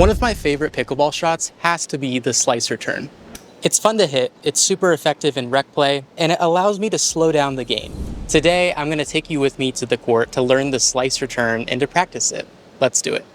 One of my favorite pickleball shots has to be the slicer turn. It's fun to hit, it's super effective in rec play, and it allows me to slow down the game. Today, I'm going to take you with me to the court to learn the slicer turn and to practice it. Let's do it.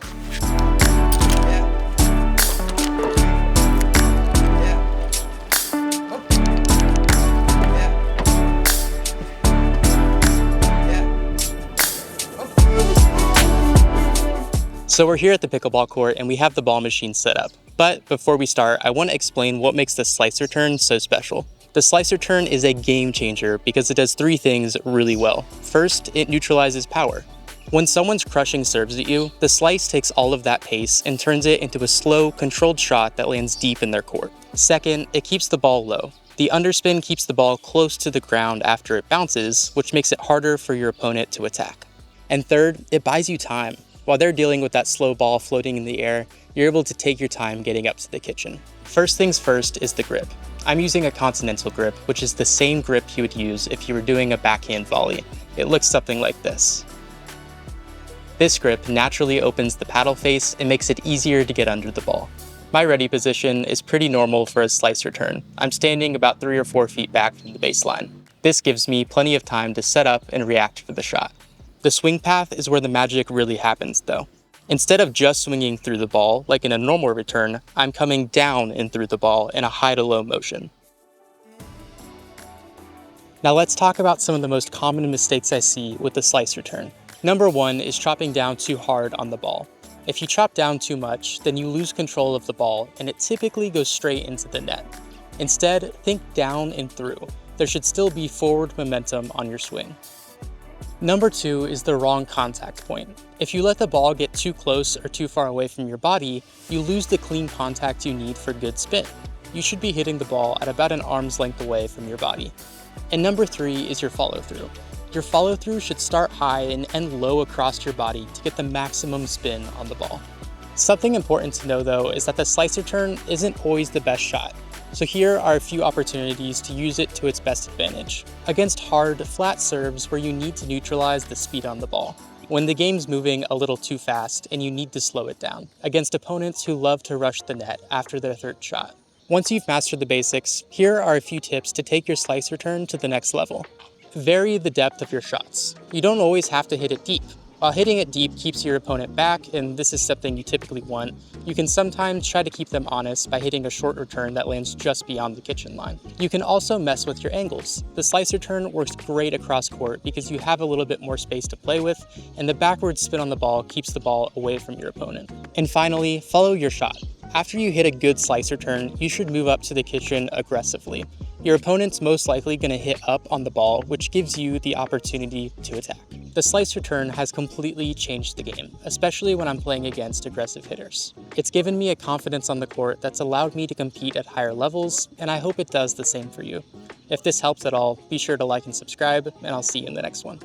So we're here at the pickleball court and we have the ball machine set up. But before we start, I want to explain what makes the slicer turn so special. The slicer turn is a game changer because it does three things really well. First, it neutralizes power. When someone's crushing serves at you, the slice takes all of that pace and turns it into a slow, controlled shot that lands deep in their court. Second, it keeps the ball low. The underspin keeps the ball close to the ground after it bounces, which makes it harder for your opponent to attack. And third, it buys you time. While they're dealing with that slow ball floating in the air, you're able to take your time getting up to the kitchen. First things first is the grip. I'm using a continental grip, which is the same grip you would use if you were doing a backhand volley. It looks something like this. This grip naturally opens the paddle face and makes it easier to get under the ball. My ready position is pretty normal for a slicer turn. I'm standing about 3 or 4 feet back from the baseline. This gives me plenty of time to set up and react for the shot. The swing path is where the magic really happens though. Instead of just swinging through the ball, like in a normal return, I'm coming down and through the ball in a high to low motion. Now let's talk about some of the most common mistakes I see with the slicer turn. Number 1 is chopping down too hard on the ball. If you chop down too much, then you lose control of the ball and it typically goes straight into the net. Instead, think down and through. There should still be forward momentum on your swing. Number 2 is the wrong contact point. If you let the ball get too close or too far away from your body, you lose the clean contact you need for good spin. You should be hitting the ball at about an arm's length away from your body. And number 3 is your follow through. Your follow through should start high and end low across your body to get the maximum spin on the ball. Something important to know though is that the slicer turn isn't always the best shot. So here are a few opportunities to use it to its best advantage. Against hard, flat serves where you need to neutralize the speed on the ball. When the game's moving a little too fast and you need to slow it down. Against opponents who love to rush the net after their third shot. Once you've mastered the basics, here are a few tips to take your slicer turn to the next level. Vary the depth of your shots. You don't always have to hit it deep. While hitting it deep keeps your opponent back, and this is something you typically want, you can sometimes try to keep them honest by hitting a short return that lands just beyond the kitchen line. You can also mess with your angles. The slicer turn works great across court because you have a little bit more space to play with, and the backward spin on the ball keeps the ball away from your opponent. And finally, follow your shot. After you hit a good slicer turn, you should move up to the kitchen aggressively. Your opponent's most likely going to hit up on the ball, which gives you the opportunity to attack. The slicer turn has completely changed the game, especially when I'm playing against aggressive hitters. It's given me a confidence on the court that's allowed me to compete at higher levels, and I hope it does the same for you. If this helps at all, be sure to like and subscribe, and I'll see you in the next one.